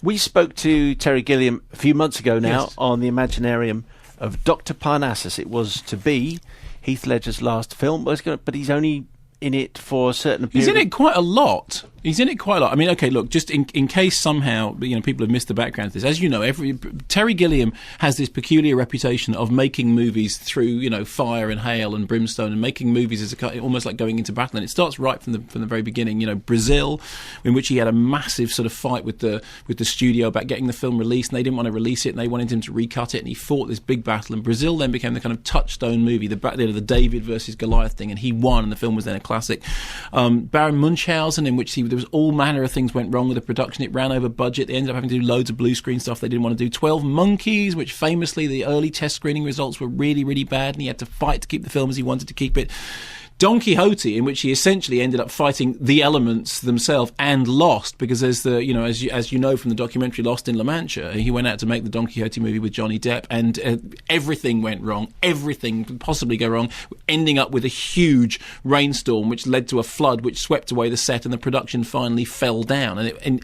We spoke to Terry Gilliam a few months ago now Yes. on the Imaginarium of Dr. Parnassus. It was to be Heath Ledger's last film, but he's only in it for a certain period. He's in it quite a lot. I mean, okay, look, just in case somehow people have missed the background to this. As you know, Terry Gilliam has this peculiar reputation of making movies through fire and hail and brimstone, and making movies as almost like going into battle. And it starts right from the very beginning. Brazil, in which he had a massive sort of fight with the studio about getting the film released, and they didn't want to release it, and they wanted him to recut it, and he fought this big battle. And Brazil then became the kind of touchstone movie, the David versus Goliath thing, and he won, and the film was then a classic. Baron Munchausen, in which there was all manner of things went wrong with the production. It ran over budget. They ended up having to do loads of blue screen stuff they didn't want to do. 12 Monkeys, which famously the early test screening results were really, really bad, and he had to fight to keep the film as he wanted to keep it. Don Quixote, in which he essentially ended up fighting the elements themselves and lost, because there's as you know from the documentary Lost in La Mancha, he went out to make the Don Quixote movie with Johnny Depp, and everything went wrong. Everything could possibly go wrong, ending up with a huge rainstorm which led to a flood which swept away the set, and the production finally fell down.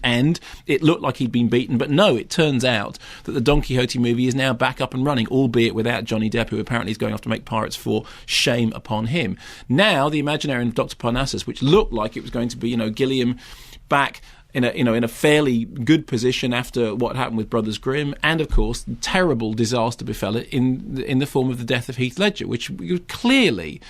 And it looked like he'd been beaten, but no, it turns out that the Don Quixote movie is now back up and running, albeit without Johnny Depp, who apparently is going off to make Pirates 4. Shame upon him. Now, the Imaginarium of Dr. Parnassus, which looked like it was going to be, Gilliam back in a fairly good position after what happened with Brothers Grimm, and of course, terrible disaster befell it in the form of the death of Heath Ledger, which was clearly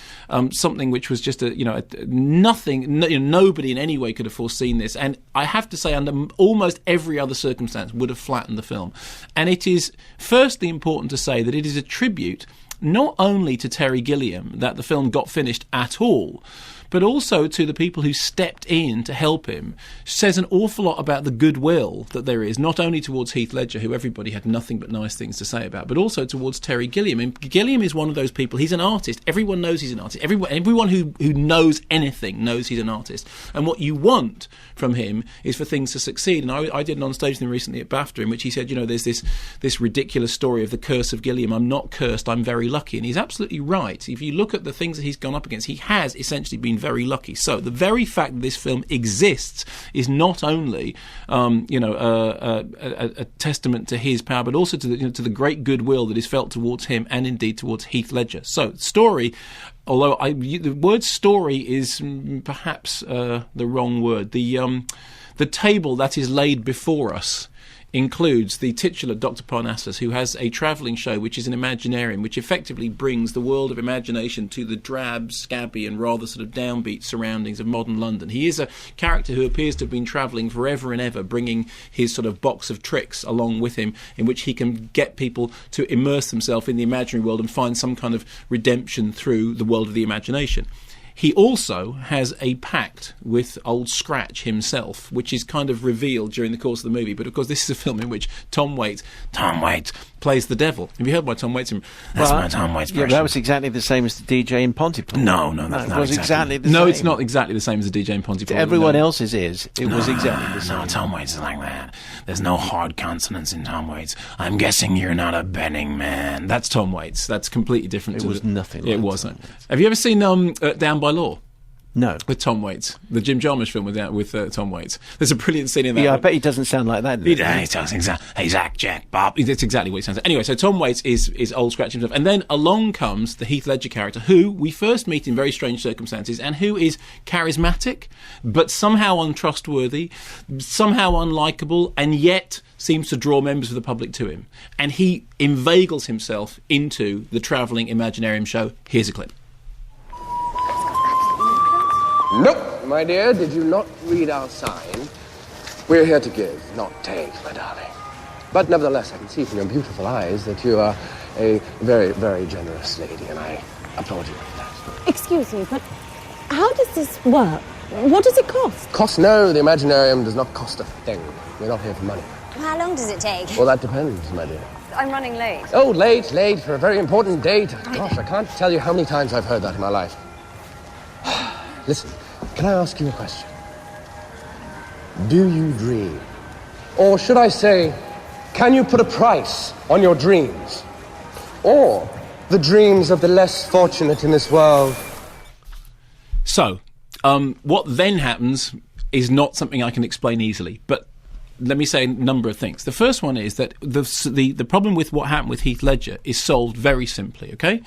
something which was just nothing. Nobody in any way could have foreseen this, and I have to say, under almost every other circumstance, would have flattened the film. And it is firstly important to say that it is a tribute not only to Terry Gilliam that the film got finished at all, but also to the people who stepped in to help him. Says an awful lot about the goodwill that there is, not only towards Heath Ledger, who everybody had nothing but nice things to say about, but also towards Terry Gilliam. And Gilliam is one of those people. He's an artist. Everyone knows he's an artist. Everyone who knows anything knows he's an artist. And what you want from him is for things to succeed. And I did an on-stage thing recently at BAFTA in which he said, there's this ridiculous story of the curse of Gilliam. I'm not cursed, I'm very lucky. And he's absolutely right. If you look at the things that he's gone up against, he has essentially been very lucky. So the very fact that this film exists is not only a testament to his power, but also to the great goodwill that is felt towards him and indeed towards Heath Ledger. So story, although the word story is perhaps the wrong word. The table that is laid before us includes the titular Dr. Parnassus, who has a travelling show which is an Imaginarium, which effectively brings the world of imagination to the drab, scabby and rather sort of downbeat surroundings of modern London. He is a character who appears to have been travelling forever and ever, bringing his sort of box of tricks along with him, in which he can get people to immerse themselves in the imaginary world and find some kind of redemption through the world of the imagination. He also has a pact with old Scratch himself, which is kind of revealed during the course of the movie. But of course, this is a film in which Tom Waits plays the devil. Have you heard my Tom Waits? That's my Tom Waits version. Yeah, that was exactly the same as the DJ in Pontypool. No, that's not exactly the same. No, it's not exactly the same as the DJ in Pontypool. To everyone else's is. It was exactly the same. No, Tom Waits is like that. There's no hard consonants in Tom Waits. I'm guessing you're not a betting man. That's Tom Waits. That's completely different. It was nothing like it wasn't. Have you ever seen Down by Law? No. With Tom Waits. The Jim Jarmusch film with Tom Waits. There's a brilliant scene in that. Yeah, I bet he doesn't sound like that. He sounds exactly. Hey, Zach, Jack, Bob. That's exactly what he sounds like. Anyway, so Tom Waits is old Scratch himself. And then along comes the Heath Ledger character, who we first meet in very strange circumstances and who is charismatic, but somehow untrustworthy, somehow unlikable, and yet seems to draw members of the public to him. And he inveigles himself into the travelling Imaginarium show. Here's a clip. Nope, my dear, did you not read our sign? We're here to give, not take, my darling. But nevertheless, I can see from your beautiful eyes that you are a very, very generous lady, and I applaud you for that. Excuse me, but how does this work? What does it cost? Cost? No, the Imaginarium does not cost a thing. We're not here for money. How long does it take? Well, that depends, my dear. I'm running late. Oh, late for a very important date. Gosh, I can't tell you how many times I've heard that in my life. Listen, can I ask you a question? Do you dream? Or should I say, can you put a price on your dreams? Or the dreams of the less fortunate in this world? So, what then happens is not something I can explain easily, but let me say a number of things. The first one is that the problem with what happened with Heath Ledger is solved very simply, okay?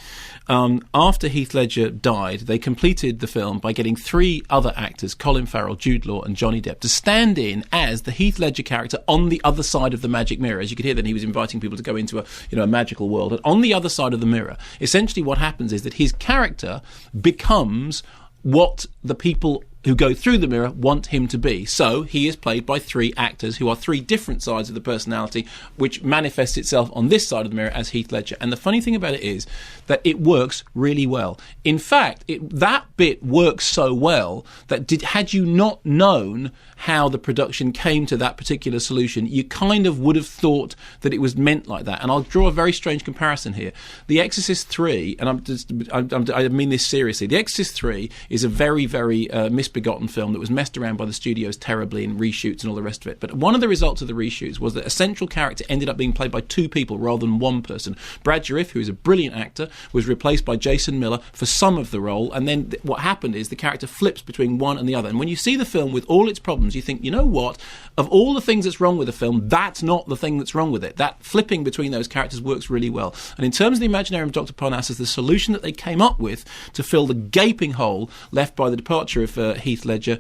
After Heath Ledger died, they completed the film by getting 3 other actors, Colin Farrell, Jude Law and Johnny Depp, to stand in as the Heath Ledger character on the other side of the magic mirror. As you could hear, then he was inviting people to go into a magical world. And on the other side of the mirror, essentially what happens is that his character becomes what the people who go through the mirror want him to be. So he is played by 3 actors who are 3 different sides of the personality, which manifests itself on this side of the mirror as Heath Ledger. And the funny thing about it is that it works really well. In fact, that bit works so well that had you not known how the production came to that particular solution, you kind of would have thought that it was meant like that. And I'll draw a very strange comparison here. The Exorcist 3, and I mean this seriously, The Exorcist 3 is a very, very misbegotten film that was messed around by the studios terribly in reshoots and all the rest of it. But one of the results of the reshoots was that a central character ended up being played by 2 people rather than 1 person. Brad Dourif, who is a brilliant actor, was replaced by Jason Miller for some of the role, and then what happened is the character flips between one and the other. And when you see the film with all its problems, you think, you know what? Of all the things that's wrong with the film, that's not the thing that's wrong with it. That flipping between those characters works really well. And in terms of the Imaginarium of Dr. Parnassus, the solution that they came up with to fill the gaping hole left by the departure of Heath Ledger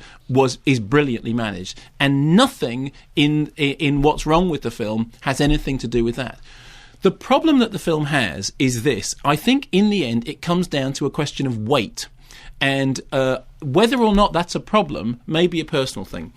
is brilliantly managed. And nothing in what's wrong with the film has anything to do with that. The problem that the film has is this. I think in the end it comes down to a question of weight. And whether or not that's a problem may be a personal thing.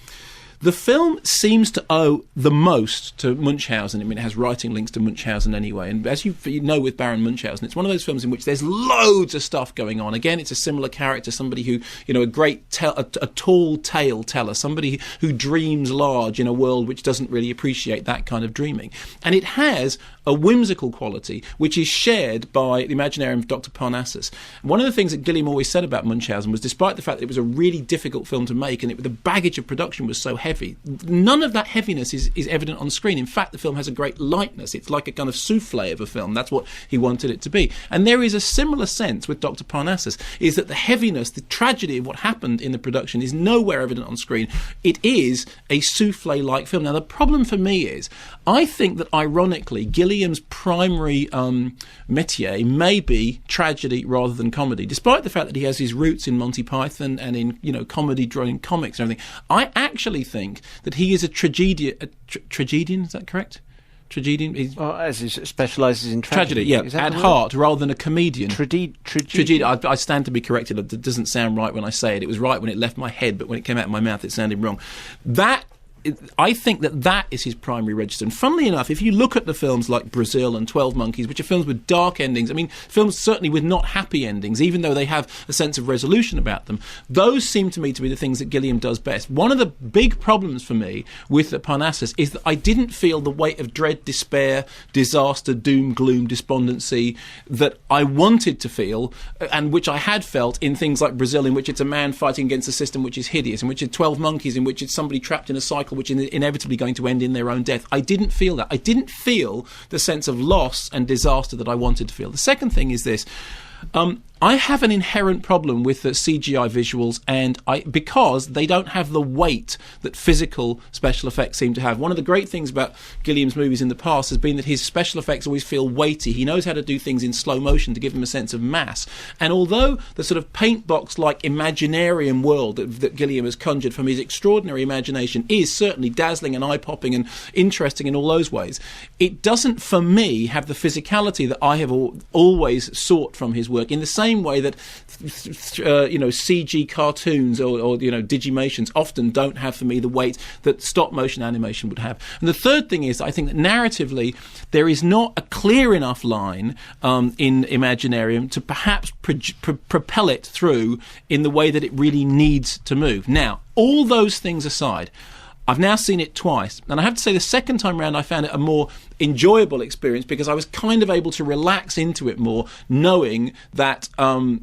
The film seems to owe the most to Munchausen. I mean, it has writing links to Munchausen anyway. And as you know with Baron Munchausen, it's one of those films in which there's loads of stuff going on. Again, it's a similar character, somebody who, a tall tale teller, somebody who dreams large in a world which doesn't really appreciate that kind of dreaming. And it has a whimsical quality which is shared by the Imaginarium of Dr. Parnassus. One of the things that Gilliam always said about Munchausen was, despite the fact that it was a really difficult film to make and the baggage of production was so heavy, none of that heaviness is evident on screen. In fact, the film has a great lightness. It's like a kind of souffle of a film. That's what he wanted it to be. And there is a similar sense with Dr. Parnassus, is that the heaviness, the tragedy of what happened in the production is nowhere evident on screen. It is a souffle-like film. Now, the problem for me is, I think that ironically, Gilliam's primary métier may be tragedy rather than comedy, despite the fact that he has his roots in Monty Python and in comedy, drawing comics and everything. I actually think that he is a tragedian. Is that correct? Tragedian. As he specialises in tragedy. Yeah, at heart, rather than a comedian. Tragedian. I stand to be corrected. It doesn't sound right when I say it. It was right when it left my head, but when it came out of my mouth, it sounded wrong. I think that is his primary register. And funnily enough, if you look at the films like Brazil and 12 Monkeys, which are films with dark endings, I mean, films certainly with not happy endings, even though they have a sense of resolution about them, those seem to me to be the things that Gilliam does best. One of the big problems for me with Parnassus is that I didn't feel the weight of dread, despair, disaster, doom, gloom, despondency that I wanted to feel, and which I had felt in things like Brazil, in which it's a man fighting against a system which is hideous, in which it's 12 Monkeys, in which it's somebody trapped in a cycle which is inevitably going to end in their own death. I didn't feel that. I didn't feel the sense of loss and disaster that I wanted to feel. The second thing is this. I have an inherent problem with the CGI visuals, and because they don't have the weight that physical special effects seem to have. One of the great things about Gilliam's movies in the past has been that his special effects always feel weighty. He knows how to do things in slow motion to give them a sense of mass. And although the sort of paint box-like Imaginarium world that Gilliam has conjured from his extraordinary imagination is certainly dazzling and eye-popping and interesting in all those ways, it doesn't, for me, have the physicality that I have always sought from his work, in the same way that CG cartoons or digimations often don't have for me the weight that stop motion animation would have. And the third thing is, I think that narratively there is not a clear enough line in Imaginarium to perhaps propel it through in the way that it really needs to move. Now, all those things aside, I've now seen it twice, and I have to say the second time round I found it a more enjoyable experience because I was kind of able to relax into it more, knowing that, having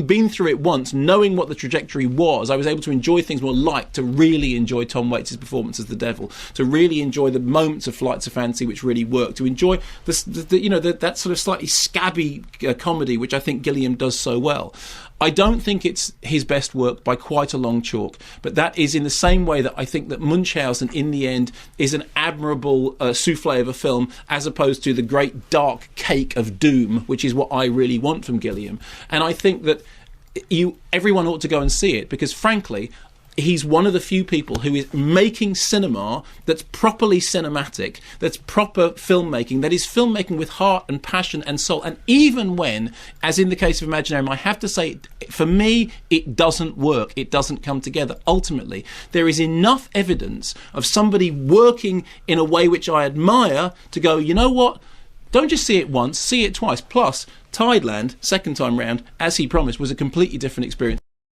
been through it once, knowing what the trajectory was, I was able to enjoy things more, like to really enjoy Tom Waits' performance as the devil, to really enjoy the moments of Flights of Fancy which really worked, to enjoy that sort of slightly scabby comedy which I think Gilliam does so well. I don't think it's his best work by quite a long chalk, but that is in the same same way that I think that Munchausen, in the end, is an admirable souffle of a film, as opposed to the great dark cake of doom, which is what I really want from Gilliam. And I think that everyone ought to go and see it, because frankly, he's one of the few people who is making cinema that's properly cinematic, that's proper filmmaking, that is filmmaking with heart and passion and soul. And even when, as in the case of Imaginarium, I have to say, for me, it doesn't work. It doesn't come together. Ultimately, there is enough evidence of somebody working in a way which I admire to go, you know what? Don't just see it once, see it twice. Plus, Tideland, second time round, as he promised, was a completely different experience.